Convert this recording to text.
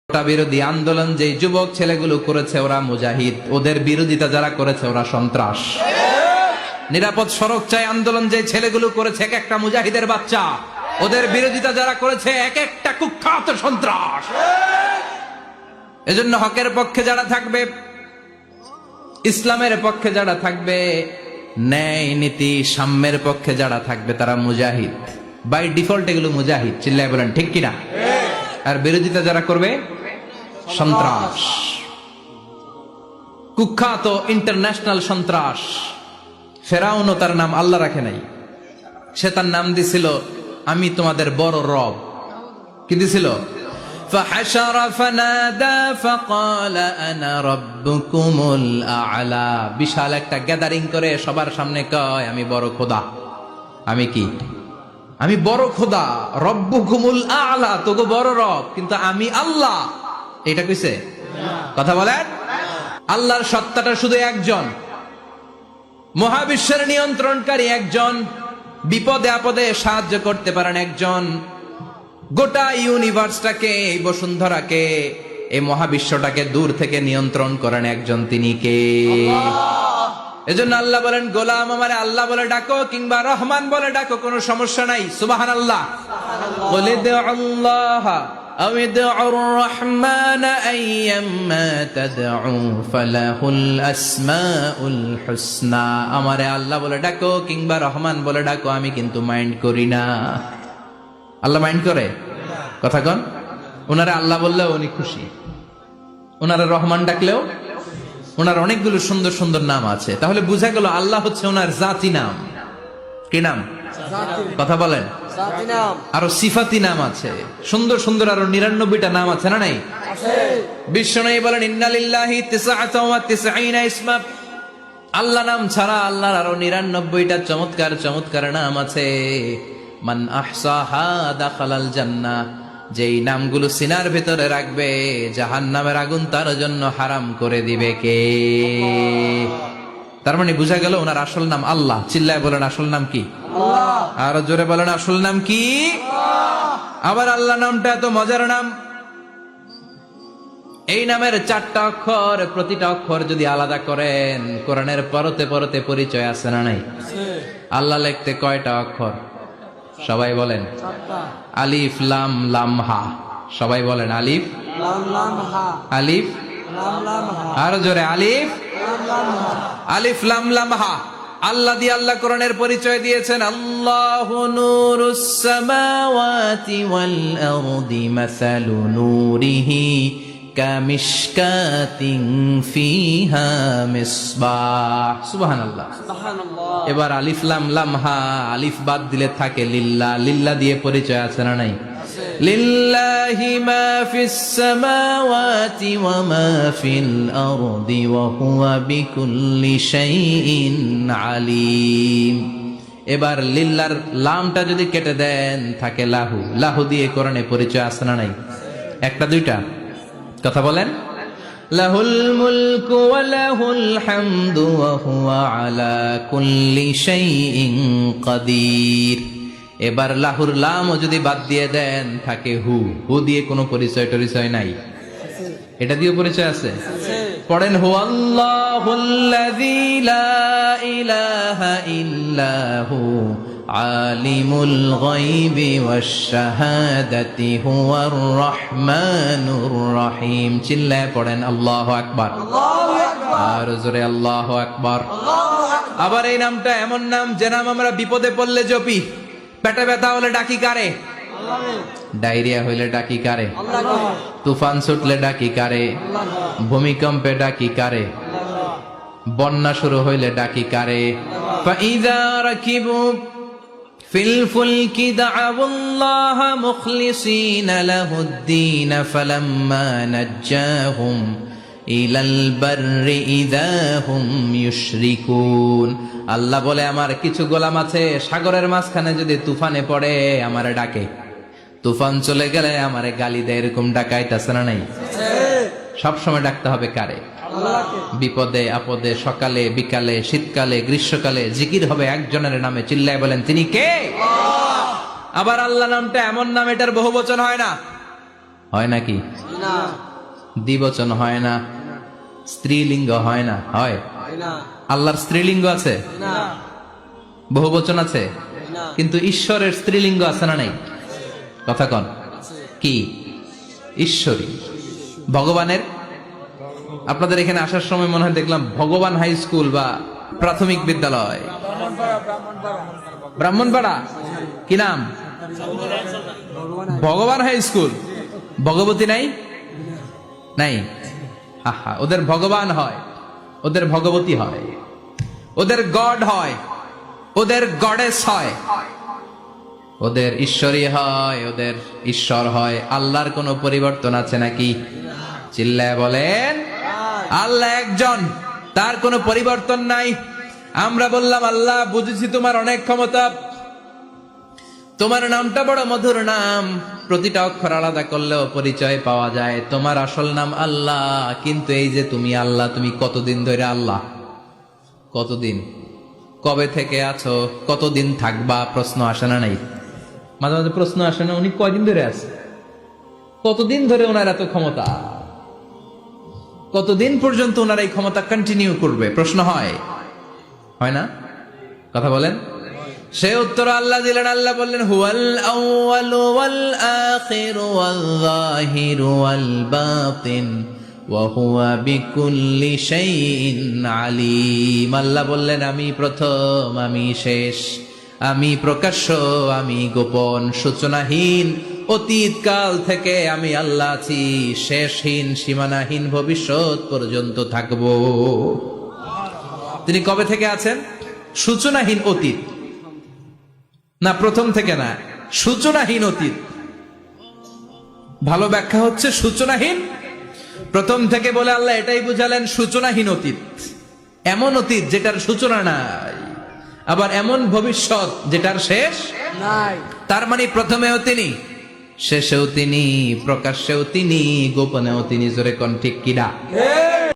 কোটা বিরোধী আন্দোলন যে যুবক ছেলেগুলো করেছে ওরা মুজাহিদ, ওদের বিরোধিতা যারা করেছে ওরা সন্ত্রাস। নিরাপদ সড়ক চাই আন্দোলন যে ছেলেগুলো করেছে এক একটা মুজাহিদের বাচ্চা, ওদের বিরোধিতা যারা করেছে এক একটা কুখ্যাত সন্ত্রাস। এজন্য হকের পক্ষে যারা থাকবে, ইসলামের পক্ষে যারা থাকবে, ন্যায় নীতি সাম্যের পক্ষে যারা থাকবে তারা মুজাহিদ। বাই ডিফল্ট এগুলো মুজাহিদ, চিল্লায় বলেন ঠিক কিনা? আর বিরোধিতা যারা করবে সন্ত্রাস, কুখ্যাত ইন্টারন্যাশনাল সন্ত্রাস। ফেরাউনও তার নাম আল্লাহ রাখে নাই, সে তার নাম দিছিল আমি তোমাদের বড় রব। কি দিছিল? فحشر فنادى فقال انا ربكم الاعلى। বিশাল একটা গ্যাদারিং করে সবার সামনে কয় আমি বড় খোদা। আমি কি? আমি বড় খোদা, রব্বুকুমুল আ'লা, তোগো বড় রব, কিন্তু আমি আল্লাহ। এটা কইছে? কথা বলেন। আল্লাহর সত্তাটা শুধু একজন, মহাবিশ্বের নিয়ন্ত্রণকারী একজন, বিপদে আপদে সাহায্য করতে পারেন একজন, গোটা ইউনিভার্সটাকে, এই বসুন্ধরাকে, এই মহাবিশ্বটাকে দূর থেকে নিয়ন্ত্রণ করেন একজন, তিনি কে? এজন্য আল্লাহ বলেন গোলাম আমারে আল্লাহ বলে ডাকো কিংবা রহমান বলে ডাকো, কোনো সমস্যা নাই। সুবহানাল্লাহ। বলে দে আল্লাহ আও ইদউর রহমান আইয়াম্মা তাদউ ফালাহুল আসমাউল হুসনা। আমারে আল্লাহ বলে ডাকো কিংবা রহমান বলে ডাকো, আমি কিন্তু মাইন্ড করি না। আল্লাহ মাইন্ড করে? কথা কন। ওনারা আল্লাহ বললেও উনি খুশি, ওনারা রহমান ডাকলেও। ওনার অনেকগুলো সুন্দর সুন্দর নাম আছে, তাহলে বোঝা গেল আল্লাহ হচ্ছে ওনার জাতি নাম। কি নাম? কথা বলেন। আরো সিফাতি নাম আছে, সুন্দর সুন্দর আরো 99টা নাম আছে না নাই? বিশ্বনবী বলেন ইন্নালিল্লাহি 99 ইসমা। আল্লাহ নাম ছাড়া আল্লাহর আরো 99টা চমৎকার চমৎকার নাম আছে। মান আহসাহা দাখালাল জান্নাহ। যেই নামগুলো সিনার ভিতরে রাখবে জাহান্নামের আগুন তার জন্য হারাম করে দিবে কে? তার মানে বুঝা গেল ওনার আসল নাম আল্লাহ। চিল্লায় বলেন আসল নাম কি? আল্লাহ। আর জোরে বলেন আসল নাম কি? আবার আল্লাহ নামটা এত মজার নাম, এই নামের 4টা অক্ষর, প্রতিটা অক্ষর যদি আলাদা করেন কোরআনের পরতে পরতে পরিচয় আছে না নাই? আল্লাহ লিখতে কয়টা অক্ষর? সবাই বলেন। আলিফ লাম লাম হা। সবাই বলেন আলিফ লাম লাম হা। আলিফ লাম লাম হা। আর জোরে আলিফ লাম লাম হা। আলিফ লাম লাম হা। আল্লাহ দিয়ে আল্লাহ কোরআনের পরিচয় দিয়েছেন আল্লাহু নূরুস সামাওয়াতি ওয়াল আরদি মাসালু নূরিহি কামিশকাতিন ফিহা মিসবাহ। সুবহানাল্লাহ। সুবহানাল্লাহ। এবার আলিফ লাম লাম হা, আলিফ বাদ দিলে থাকে লিল্লাহ। লিল্লাহ দিয়ে পরিচয় আছে না নাই? লিল্লাহি মা ফিস সামাওয়াতি ওয়া মা ফিল আরদি ওয়া হুয়া বিকুল্লি শাইইন আলিম। এবার লিল্লাহর লামটা যদি কেটে দেন থাকে লাহু। লাহু দিয়ে কোরআনে পরিচয় আছে না নাই? একটা দুইটা? কথা বলেন। লাহুল মুলকু ওয়া লাহুল হামদু ওয়া হুয়া আলা কুল্লি শাইইন কাদির। এবার লাহুর লামও যদি বাদ দিয়ে দেন থাকে হু। হু দিয়ে কোনো পরিচয় টরিচয় নাই, এটা দিয়ে পরিচয় আছে। পড়েন হুয়াল্লাহুল্লাযী লা ইলাহা ইল্লাহু আলিমুল গায়বি ওয়াশ শাহাদাতি হুয়ার রহমানুর রহিম। চিল্লায় পড়েন আল্লাহু আকবার। আল্লাহু আকবার। আর জোরে আল্লাহু আকবার। আল্লাহু আকবার। আবার এই নামটা এমন নাম যে নাম আমরা বিপদে পড়লে জপি। পেটে ব্যথা হলে ডাকি কারে? আল্লাহকে। ডায়রিয়া হইলে ডাকি কারে? আল্লাহকে। তুফান ছুটলে ডাকি কারে? আল্লাহকে। ভূমিকম্পে ডাকি কারে? আল্লাহকে। বন্যা শুরু হইলে ডাকি কারে? ফাইযা রাকিবু ফিল ফুলকি দা'আউল্লাহ মুখলিসিনা লাহুদ-দীন ফালাম্মা নাজ্জাহুম ইলাল বাররি ইযা হুম ইউশরিকুন। আল্লাহ বলে আমার কিছু গোলাম আছে সাগরের মাঝখানে যদি তুফানে পড়ে আমারে ডাকে, তুফান চলে গেলে আমারে গালি দেয়। এরকম ডাকাইতাছে না নাই? সব সময় ডাকতে হবে কারে? আল্লাহকে। বিপদে আপদে, সকালে বিকালে, শীতকালে গ্রীষ্মকালে জিকির হবে একজনের নামে। চিল্লায় বলেন তিনি কে? আল্লাহ। আবার আল্লাহ নামটা এমন নাম এটার বহুবচন হয় না, হয় নাকি? দ্বিবচন হয় না, স্ত্রীলিঙ্গ হয় না, হয়? আল্লাহর স্ত্রীলিঙ্গ আছে, বহুবচন আছে, কিন্তু ঈশ্বরের স্ত্রীলিঙ্গ আছে না নাই? কথা কন, কি? ঈশ্বরী। ভগবানের, আপনাদের এখানে আসার সময় মনে হয় দেখলাম ভগবান হাই স্কুল বা প্রাথমিক বিদ্যালয়, ব্রাহ্মণপাড়া, কি নাম? ভগবান হাই স্কুল। ভগবতী নাই? নাই। আহা, ওদের ভগবান হয়, ওদের ভগবতী হয়, ওদের গড হয়, ওদের গডেস হয়, ওদের ঈশ্বরী হয়, ওদের ঈশ্বর হয়। আল্লাহর কোনো পরিবর্তন আছে নাকি? চিল্লায় বলেন, আল্লাহ একজন, তার কোনো পরিবর্তন নাই। আমরা বললাম আল্লাহ বুঝেছি তোমার অনেক ক্ষমতা, তোমার নামটা বড় মধুর নাম, প্রতিটা অক্ষর আলাদা করলেও পরিচয় পাওয়া যায়। তোমার আসল নাম আল্লাহ, কিন্তু এই যে তুমি আল্লাহ, তুমি কতদিন ধরে আল্লাহ? কতদিন? কবে থেকে আছো? কতদিন থাকবা? প্রশ্ন আসে না নাই? মাঝে মাঝে প্রশ্ন আসে না, উনি কয়দিন ধরে আছে? কতদিন ধরে ওনার এত ক্ষমতা? কতদিন পর্যন্ত ওনার এই ক্ষমতা কন্টিনিউ করবে? প্রশ্ন হয়, হয় না? কথা বলেন। সে উত্তর আল্লাহ দিলেন। আল্লাহ বললেন, হুয়াল আউয়ালু ওয়াল আখিরু ওয়াল যাহিরু ওয়াল বাতিন ওয়া হুয়া বিকুল্লি শাইইন আলিম। আল্লাহ বললেন, আমি প্রথম, আমি শেষ, আমি প্রকাশ্য, আমি গোপন, সূচনাহীন, অতীত কাল থেকে আমি আল্লাহ আছি, শেষহীন, সীমানাহীন, ভবিষ্যৎ পর্যন্ত থাকব। তিনি কবে থেকে আছেন? সূচনাহীন অতীত না, প্রথম থেকে না, সূচনাহীন অতীত। ভালো ব্যাখ্যা হচ্ছে সূচনাহীন। প্রথম থেকে বলে আল্লাহ এটাই বুঝালেন, সূচনাহীন অতীত, এমন অতীত যেটার সূচনা নাই, আবার এমন ভবিষ্যৎ যেটার শেষ নাই। তার মানে প্রথমেও তিনি, শেষেও তিনি, প্রকাশ্যেও তিনি, গোপনেও তিনি। জোরে কোন ঠিক কিনা?